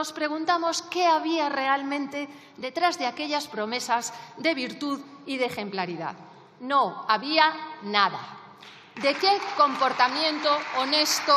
Nos preguntamos qué había realmente detrás de aquellas promesas de virtud y de ejemplaridad. No había nada. ¿De qué comportamiento honesto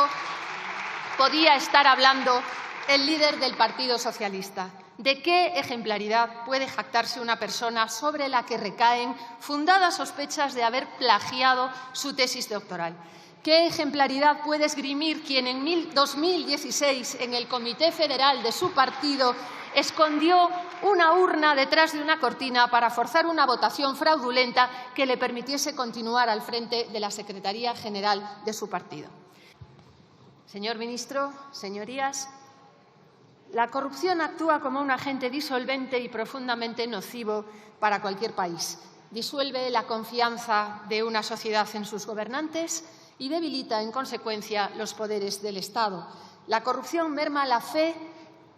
podía estar hablando el líder del Partido Socialista? ¿De qué ejemplaridad puede jactarse una persona sobre la que recaen fundadas sospechas de haber plagiado su tesis doctoral? ¿Qué ejemplaridad puede esgrimir quien en 2016, en el Comité Federal de su partido, escondió una urna detrás de una cortina para forzar una votación fraudulenta que le permitiese continuar al frente de la Secretaría General de su partido? Señor ministro, señorías, la corrupción actúa como un agente disolvente y profundamente nocivo para cualquier país. Disuelve la confianza de una sociedad en sus gobernantes y debilita, en consecuencia, los poderes del Estado. La corrupción merma la fe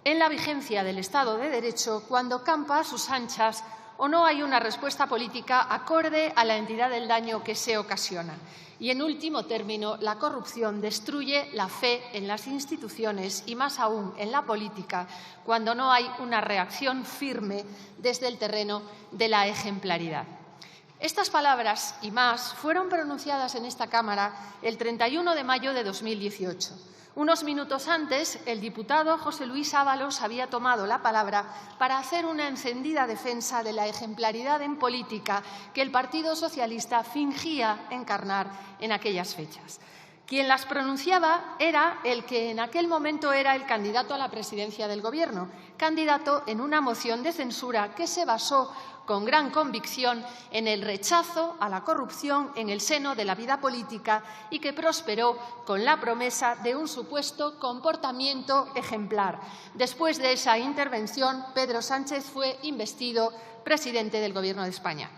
en la vigencia del Estado de Derecho cuando campa a sus anchas o no hay una respuesta política acorde a la entidad del daño que se ocasiona. Y, en último término, la corrupción destruye la fe en las instituciones y, más aún, en la política, cuando no hay una reacción firme desde el terreno de la ejemplaridad. Estas palabras y más fueron pronunciadas en esta Cámara el 31 de mayo de 2018. Unos minutos antes, el diputado José Luis Ábalos había tomado la palabra para hacer una encendida defensa de la ejemplaridad en política que el Partido Socialista fingía encarnar en aquellas fechas. Quien las pronunciaba era el que en aquel momento era el candidato a la presidencia del Gobierno, candidato en una moción de censura que se basó con gran convicción en el rechazo a la corrupción en el seno de la vida política y que prosperó con la promesa de un supuesto comportamiento ejemplar. Después de esa intervención, Pedro Sánchez fue investido presidente del Gobierno de España.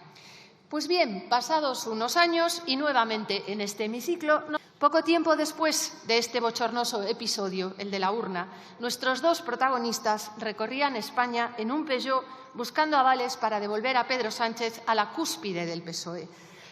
Pues bien, pasados unos años y nuevamente en este hemiciclo, poco tiempo después de este bochornoso episodio, el de la urna, nuestros dos protagonistas recorrían España en un Peugeot buscando avales para devolver a Pedro Sánchez a la cúspide del PSOE.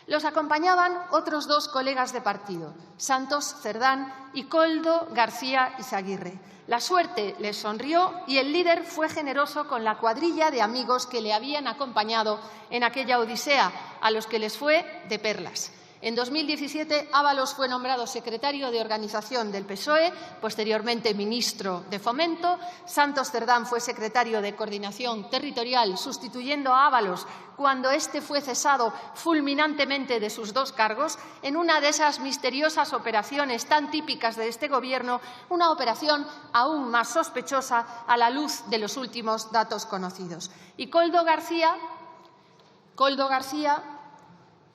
Los acompañaban otros dos colegas de partido, Santos Cerdán y Koldo García Izaguirre. La suerte les sonrió y el líder fue generoso con la cuadrilla de amigos que le habían acompañado en aquella odisea, a los que les fue de perlas. En 2017, Ábalos fue nombrado secretario de Organización del PSOE, posteriormente ministro de Fomento. Santos Cerdán fue secretario de Coordinación Territorial, sustituyendo a Ábalos cuando éste fue cesado fulminantemente de sus dos cargos, en una de esas misteriosas operaciones tan típicas de este Gobierno, una operación aún más sospechosa a la luz de los últimos datos conocidos. Y Koldo García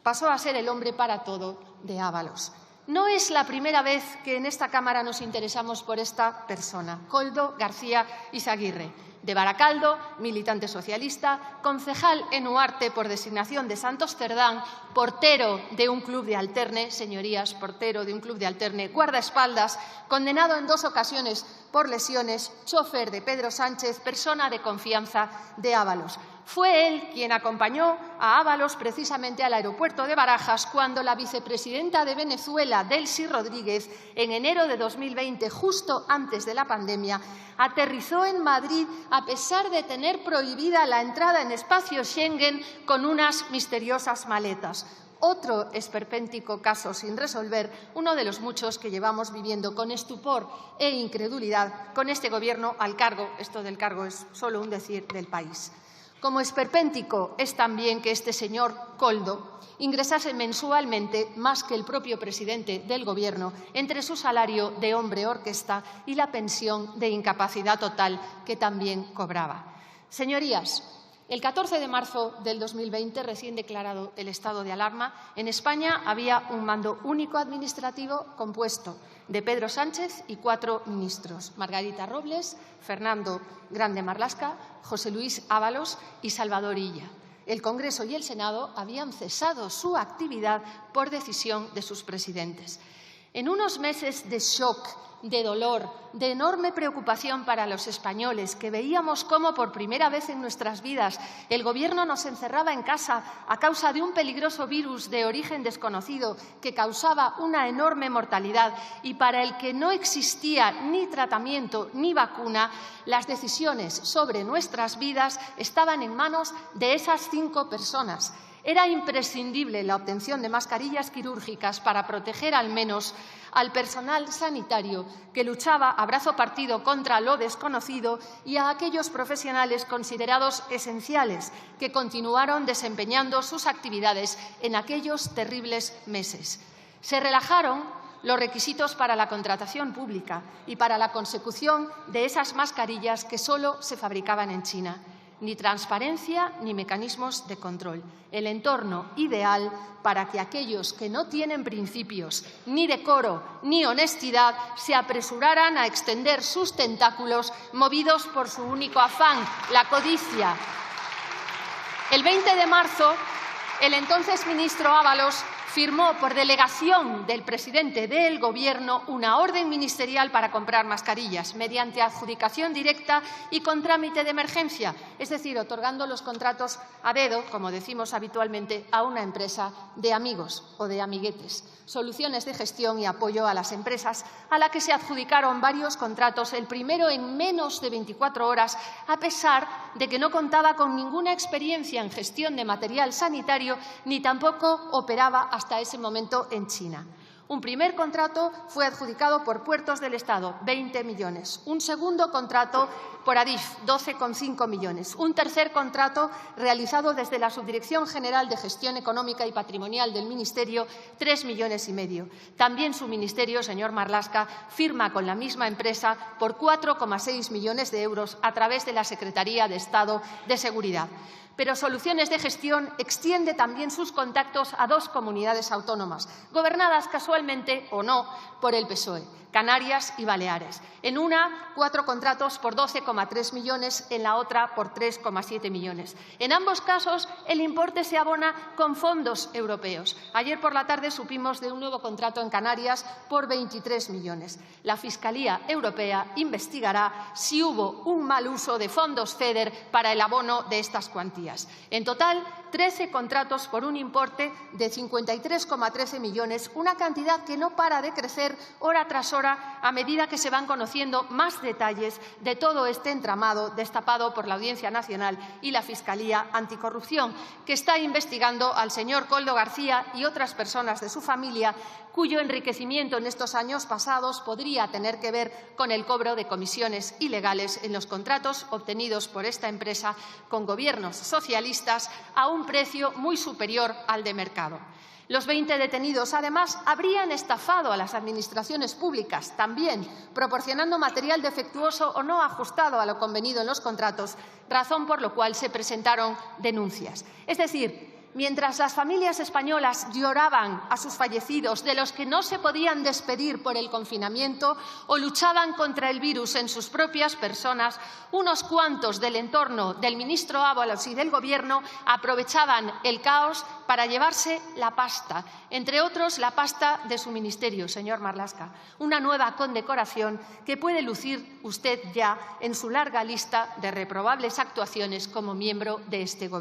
pasó a ser el hombre para todo de Ábalos. No es la primera vez que en esta Cámara nos interesamos por esta persona, Koldo García Izaguirre, de Baracaldo, militante socialista, concejal en Huarte por designación de Santos Cerdán, portero de un club de alterne, señorías, portero de un club de alterne, guardaespaldas, condenado en 2 ocasiones por lesiones, chofer de Pedro Sánchez, persona de confianza de Ábalos. Fue él quien acompañó a Ábalos precisamente al aeropuerto de Barajas cuando la vicepresidenta de Venezuela, Delcy Rodríguez, en enero de 2020, justo antes de la pandemia, aterrizó en Madrid a pesar de tener prohibida la entrada en espacio Schengen con unas misteriosas maletas. Otro esperpéntico caso sin resolver, uno de los muchos que llevamos viviendo con estupor e incredulidad con este Gobierno al cargo, esto del cargo es solo un decir, del país. Como esperpéntico es también que este señor Koldo ingresase mensualmente más que el propio presidente del Gobierno entre su salario de hombre orquesta y la pensión de incapacidad total que también cobraba. Señorías, el 14 de marzo del 2020, recién declarado el estado de alarma, en España había un mando único administrativo compuesto de Pedro Sánchez y 4 ministros, Margarita Robles, Fernando Grande Marlaska, José Luis Ábalos y Salvador Illa. El Congreso y el Senado habían cesado su actividad por decisión de sus presidentes. En unos meses de shock, de dolor, de enorme preocupación para los españoles, que veíamos cómo por primera vez en nuestras vidas el Gobierno nos encerraba en casa a causa de un peligroso virus de origen desconocido que causaba una enorme mortalidad y para el que no existía ni tratamiento ni vacuna, las decisiones sobre nuestras vidas estaban en manos de esas 5 personas. Era imprescindible la obtención de mascarillas quirúrgicas para proteger al menos al personal sanitario que luchaba a brazo partido contra lo desconocido y a aquellos profesionales considerados esenciales que continuaron desempeñando sus actividades en aquellos terribles meses. Se relajaron los requisitos para la contratación pública y para la consecución de esas mascarillas que solo se fabricaban en China. Ni transparencia ni mecanismos de control. El entorno ideal para que aquellos que no tienen principios, ni decoro, ni honestidad, se apresuraran a extender sus tentáculos movidos por su único afán, la codicia. El 20 de marzo, el entonces ministro Ábalos firmó por delegación del presidente del Gobierno una orden ministerial para comprar mascarillas mediante adjudicación directa y con trámite de emergencia, es decir, otorgando los contratos a dedo, como decimos habitualmente, a una empresa de amigos o de amiguetes. Soluciones de gestión y apoyo a las empresas, a la que se adjudicaron varios contratos, el primero en menos de 24 horas, a pesar de que no contaba con ninguna experiencia en gestión de material sanitario ni tampoco operaba hasta ese momento en China. Un primer contrato fue adjudicado por Puertos del Estado, 20 millones. Un segundo contrato por Adif, 12,5 millones. Un tercer contrato realizado desde la Subdirección General de Gestión Económica y Patrimonial del Ministerio, 3,5 millones. También su ministerio, señor Marlaska, firma con la misma empresa por 4,6 millones de euros a través de la Secretaría de Estado de Seguridad. Pero Soluciones de Gestión extiende también sus contactos a 2 comunidades autónomas, gobernadas casualmente o no por el PSOE, Canarias y Baleares. En una, 4 contratos por 12,3 millones, en la otra por 3,7 millones. En ambos casos, el importe se abona con fondos europeos. Ayer por la tarde supimos de un nuevo contrato en Canarias por 23 millones. La Fiscalía Europea investigará si hubo un mal uso de fondos FEDER para el abono de estas cuantías. En total, 13 contratos por un importe de 53,13 millones, una cantidad que no para de crecer hora tras hora a medida que se van conociendo más detalles de todo este entramado destapado por la Audiencia Nacional y la Fiscalía Anticorrupción, que está investigando al señor Koldo García y otras personas de su familia, cuyo enriquecimiento en estos años pasados podría tener que ver con el cobro de comisiones ilegales en los contratos obtenidos por esta empresa con gobiernos socialistas a un precio muy superior al de mercado. Los 20 detenidos, además, habrían estafado a las administraciones públicas, también proporcionando material defectuoso o no ajustado a lo convenido en los contratos, razón por la cual se presentaron denuncias. Es decir, mientras las familias españolas lloraban a sus fallecidos, de los que no se podían despedir por el confinamiento, o luchaban contra el virus en sus propias personas, unos cuantos del entorno del ministro Ábalos y del Gobierno aprovechaban el caos para llevarse la pasta, entre otros la pasta de su ministerio, señor Marlaska, una nueva condecoración que puede lucir usted ya en su larga lista de reprobables actuaciones como miembro de este Gobierno.